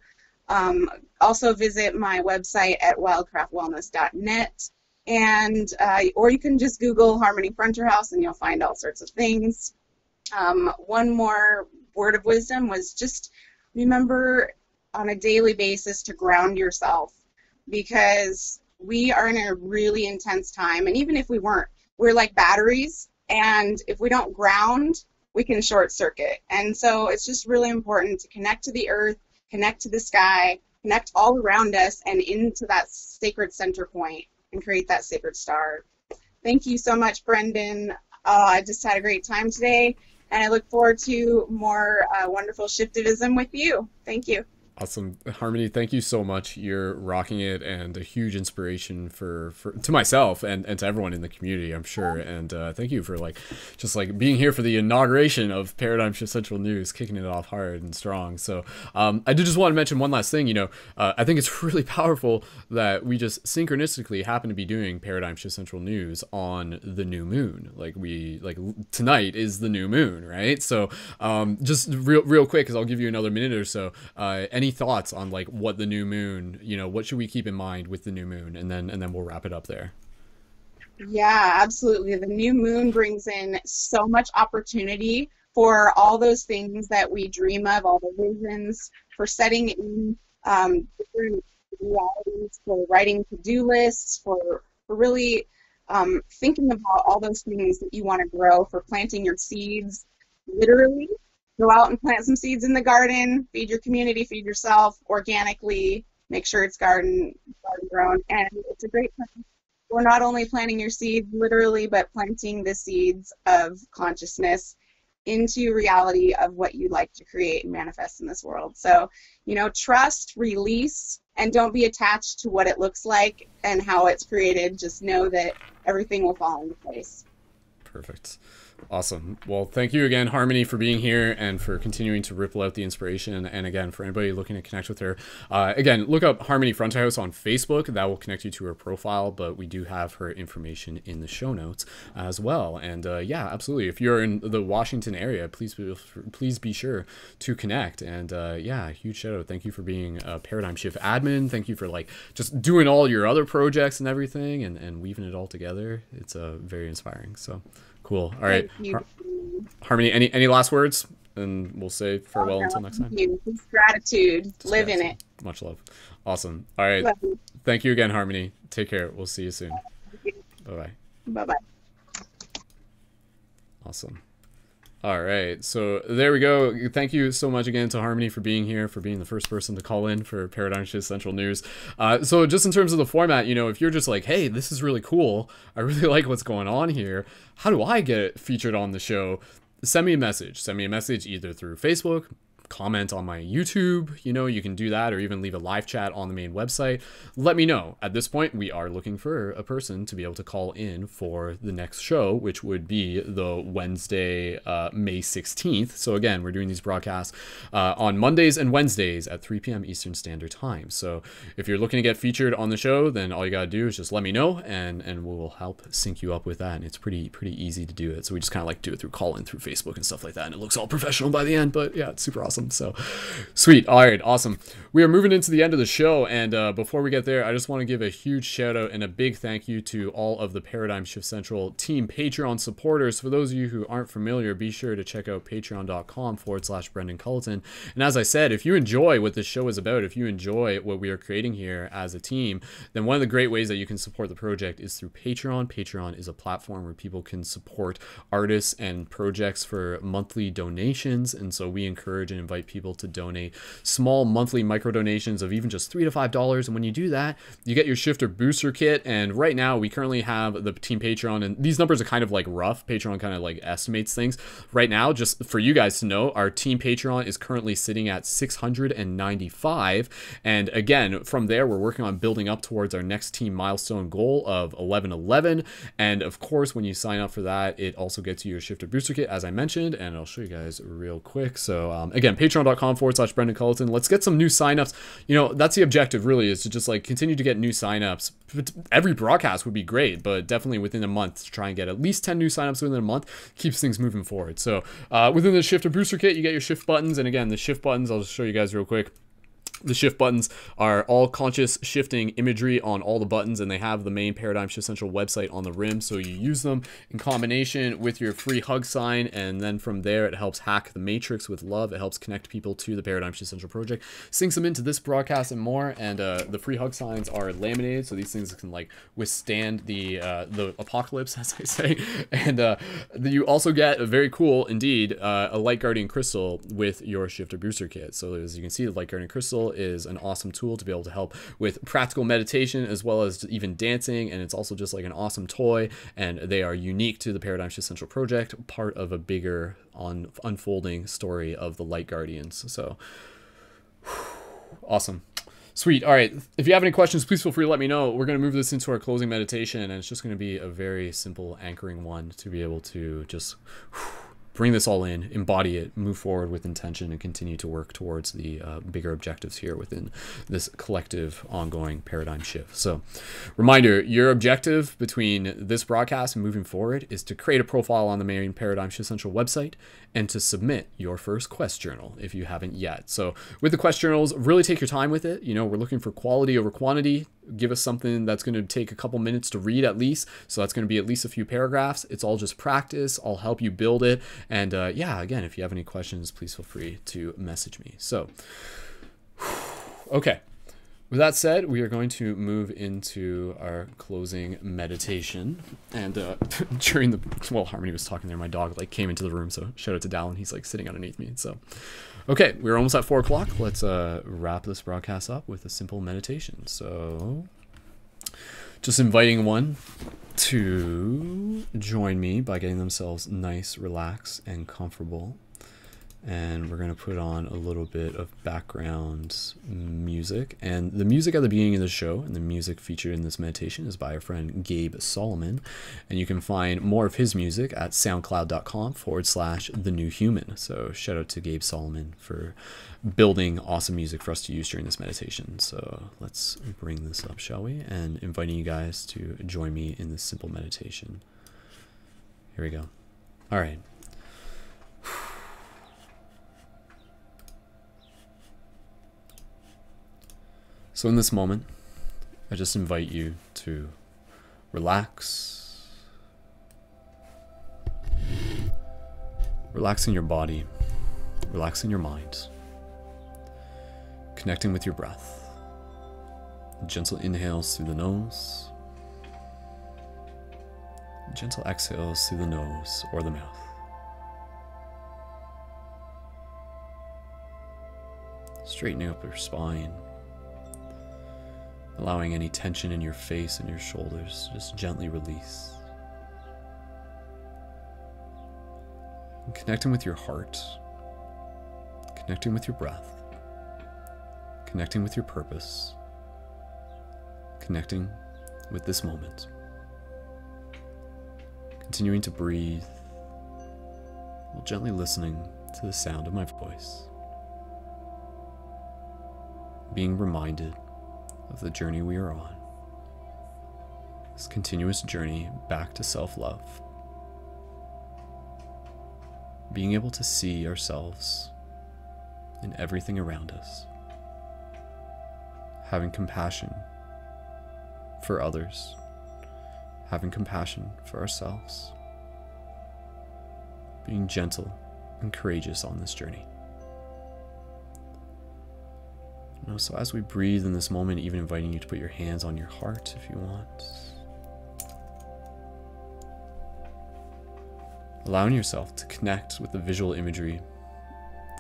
Also visit my website at wildcraftwellness.net, and or you can just Google Harmony Fronterhouse and you'll find all sorts of things. One more word of wisdom was just remember on a daily basis to ground yourself, because we are in a really intense time, and even if we weren't, we're like batteries, and if we don't ground, we can short circuit. And so it's just really important to connect to the earth, connect to the sky, connect all around us and into that sacred center point and create that sacred star. Thank you so much, Brendan. I just had a great time today, and I look forward to more wonderful shiftivism with you. Thank you. Awesome. Harmony, thank you so much. You're rocking it, and a huge inspiration to myself and to everyone in the community, I'm sure. And thank you for just being here for the inauguration of Paradigm Shift Central News, kicking it off hard and strong. So I did just want to mention one last thing. I think it's really powerful that we just synchronistically happen to be doing Paradigm Shift Central News on the new moon. Tonight is the new moon, right? So just real quick, because I'll give you another minute or so. Any thoughts on what the new moon, what should we keep in mind with the new moon, and then we'll wrap it up there. Yeah, absolutely. The new moon brings in so much opportunity for all those things that we dream of, all the visions, for setting in different realities, for writing to-do lists, for really thinking about all those things that you want to grow, for planting your seeds, literally. Go out and plant some seeds in the garden, feed your community, feed yourself organically, make sure it's garden grown, and it's a great time. We're not only planting your seeds literally, but planting the seeds of consciousness into reality of what you'd like to create and manifest in this world. So, trust, release, and don't be attached to what it looks like and how it's created. Just know that everything will fall into place. Perfect. Awesome. Well, thank you again, Harmony, for being here and for continuing to ripple out the inspiration. And again, for anybody looking to connect with her, again, look up Harmony Fronterhouse on Facebook. That will connect you to her profile, but we do have her information in the show notes as well. And yeah, absolutely. If you're in the Washington area, please be sure to connect. And yeah, huge shout out. Thank you for being a Paradigm Shift admin. Thank you for just doing all your other projects and everything, and weaving it all together. It's very inspiring. So cool. All right. Harmony, any last words? And we'll say farewell until next time. Just gratitude. Live in it. Much love. Awesome. All right. Thank you again, Harmony. Take care. We'll see you soon. Bye-bye. Bye-bye. Awesome. All right, so there we go. Thank you so much again to Harmony for being here, for being the first person to call in for Paradigm Shift Central News. So just in terms of the format, if you're just hey, this is really cool, I really like what's going on here, how do I get featured on the show? Send me a message. Send me a message either through Facebook, comment on my YouTube, you know, you can do that, or even leave a live chat on the main website. Let me know. At this point, we are looking for a person to be able to call in for the next show, which would be the Wednesday, May 16th. So again, we're doing these broadcasts on Mondays and Wednesdays at 3 p.m. Eastern Standard Time. So if you're looking to get featured on the show, then all you gotta do is just let me know, and we'll help sync you up with that. And it's pretty easy to do it. So we just kind of like do it through call-in through Facebook and stuff like that, and it looks all professional by the end. But yeah, it's super awesome. So sweet. All right, awesome. We are moving into the end of the show, and before we get there, I just want to give a huge shout out and a big thank you to all of the Paradigm Shift Central team Patreon supporters. For those of you who aren't familiar, be sure to check out patreon.com/Brendan Culleton. And as I said, if you enjoy what this show is about, if you enjoy what we are creating here as a team, then one of the great ways that you can support the project is through Patreon. Patreon is a platform where people can support artists and projects for monthly donations, and so we encourage and invite people to donate small monthly micro donations of even just $3 to $5. And when you do that, you get your Shifter Booster Kit. And right now we currently have the team Patreon, and these numbers are kind of like rough. Patreon kind of like estimates things. Right now, just for you guys to know, our team Patreon is currently sitting at 695. And again, from there, we're working on building up towards our next team milestone goal of 1111. And of course, when you sign up for that, it also gets you your Shifter Booster Kit, as I mentioned, and I'll show you guys real quick. So again, patreon.com/Brendan Culleton. Let's get some new signups. You know, that's the objective really, is to just like continue to get new signups. Every broadcast would be great, but definitely within a month, to try and get at least 10 new signups within a month keeps things moving forward. So within the Shifter Booster Kit, you get your shift buttons. And again, the shift buttons, I'll just show you guys real quick. The shift buttons are all conscious shifting imagery on all the buttons, and they have the main Paradigm Shift Central website on the rim. So you use them in combination with your free hug sign, and then from there it helps hack the matrix with love. It helps connect people to the Paradigm Shift Central project, syncs them into this broadcast and more. And the free hug signs are laminated, so these things can like withstand the apocalypse, as I say. And you also get a very cool, indeed, a Light Guardian crystal with your Shifter Booster Kit. So as you can see, the Light Guardian crystal is an awesome tool to be able to help with practical meditation as well as even dancing, and it's also just like an awesome toy, and they are unique to the Paradigm Shift Central project, part of a bigger unfolding story of the Light Guardians. So awesome. Sweet. All right, if you have any questions, please feel free to let me know. We're going to move this into our closing meditation, and it's just going to be a very simple anchoring one to be able to just bring this all in, embody it, move forward with intention, and continue to work towards the bigger objectives here within this collective ongoing paradigm shift. So reminder, your objective between this broadcast and moving forward is to create a profile on the main Paradigm Shift Central website and to submit your first quest journal if you haven't yet. So with the quest journals, really take your time with it. You know, we're looking for quality over quantity. Give us something that's going to take a couple minutes to read at least. So that's going to be at least a few paragraphs. It's all just practice. I'll help you build it. And yeah, again, if you have any questions, please feel free to message me. So, okay. With that said, we are going to move into our closing meditation. And during the, well, Harmony was talking there, my dog like came into the room. So shout out to Dallin. He's like sitting underneath me. So, okay, we're almost at 4 o'clock. Let's wrap this broadcast up with a simple meditation. So just inviting one to join me by getting themselves nice, relaxed, and comfortable. And we're going to put on a little bit of background music. And the music at the beginning of the show and the music featured in this meditation is by our friend Gabe Solomon. And you can find more of his music at soundcloud.com/thenewhuman. So shout out to Gabe Solomon for building awesome music for us to use during this meditation. So let's bring this up, shall we? And inviting you guys to join me in this simple meditation. Here we go. All right. So in this moment, I just invite you to relax. Relaxing your body, relaxing your mind, connecting with your breath. Gentle inhales through the nose, gentle exhales through the nose or the mouth. Straightening up your spine, allowing any tension in your face and your shoulders just gently release. And connecting with your heart, Connecting with your breath. Connecting with your purpose. Connecting with this moment. Continuing to breathe while gently listening to the sound of my voice. Being reminded of the journey we are on. This continuous journey back to self-love. Being able to see ourselves in everything around us. Having compassion for others. Having compassion for ourselves. Being gentle and courageous on this journey. So as we breathe in this moment, even inviting you to put your hands on your heart if you want. Allowing yourself to connect with the visual imagery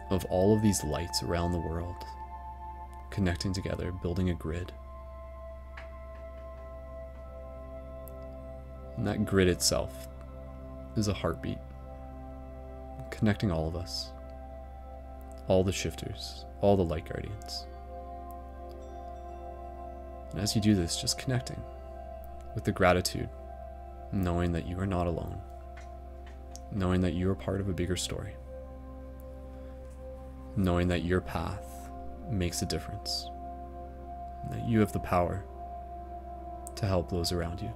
of all of these lights around the world, connecting together, building a grid. And that grid itself is a heartbeat, connecting all of us, all the shifters, all the light guardians. And as you do this, just connecting with the gratitude, knowing that you are not alone, knowing that you are part of a bigger story, knowing that your path makes a difference, and that you have the power to help those around you,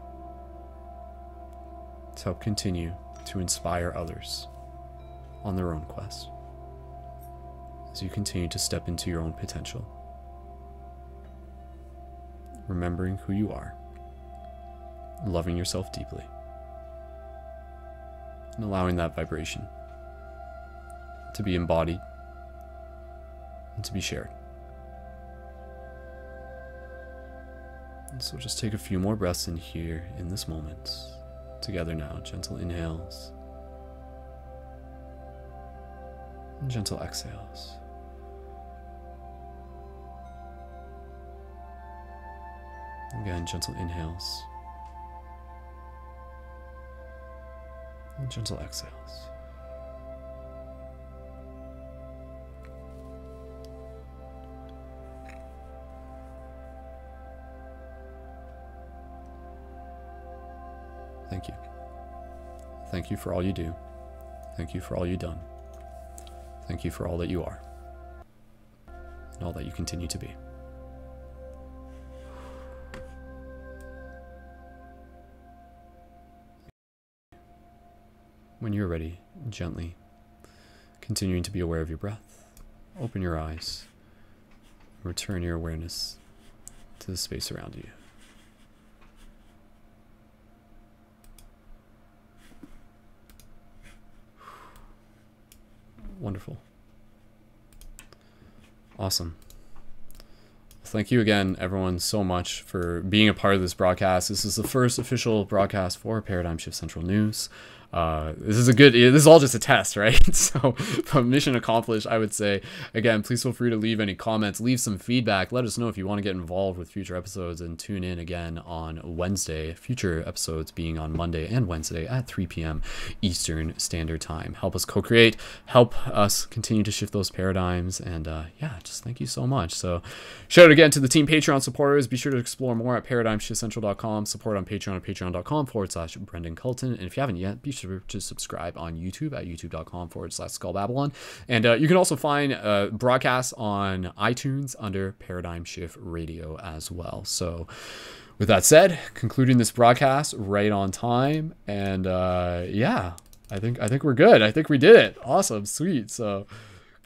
to help continue to inspire others on their own quest, as you continue to step into your own potential. Remembering who you are, loving yourself deeply, and allowing that vibration to be embodied and to be shared. And so just take a few more breaths in here in this moment. Together now, gentle inhales and gentle exhales. Again, gentle inhales and gentle exhales. Thank you. Thank you for all you do. Thank you for all you've done. Thank you for all that you are and all that you continue to be. When you're ready, gently, continuing to be aware of your breath, open your eyes, return your awareness to the space around you. Wonderful. Awesome. Thank you again, everyone, so much for being a part of this broadcast. This is the first official broadcast for Paradigm Shift Central News. This is all just a test, right? So mission accomplished, I would say. Again, please feel free to leave any comments, leave some feedback. Let us know if you want to get involved with future episodes, and tune in again on Wednesday. Future episodes being on Monday and Wednesday at 3 p.m. Eastern Standard Time. Help us co-create, help us continue to shift those paradigms, and yeah, just thank you so much. So shout out again to the team Patreon supporters. Be sure to explore more at paradigmshiftcentral.com, support on Patreon at patreon.com/Brendan Culton, and if you haven't yet, be sure to subscribe on YouTube at youtube.com/SkullBabylon. And you can also find broadcasts on iTunes under Paradigm Shift Radio as well. So with that said, concluding this broadcast right on time, and yeah, I think we're good. I think we did it. Awesome, sweet. So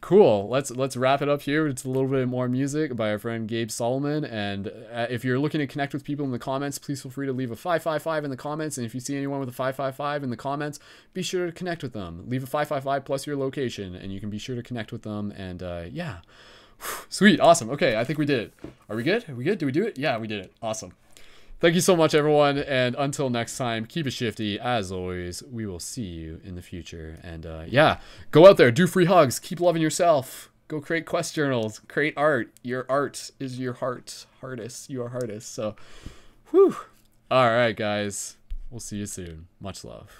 cool. Let's wrap it up here. It's a little bit more music by our friend Gabe Solomon. And if you're looking to connect with people in the comments, please feel free to leave a 555 in the comments. And if you see anyone with a 555 in the comments, be sure to connect with them. Leave a 555 plus your location, and you can be sure to connect with them. And yeah, sweet, awesome. Okay, I think we did it. Are we good? Are we good? Did we do it? Yeah, we did it. Awesome. Thank you so much, everyone, and until next time, keep it shifty. As always, we will see you in the future. And yeah, go out there, do free hugs, keep loving yourself, go create quest journals, create art. Your art is your hardest. You are hardest. So, whew. All right, guys, we'll see you soon. Much love.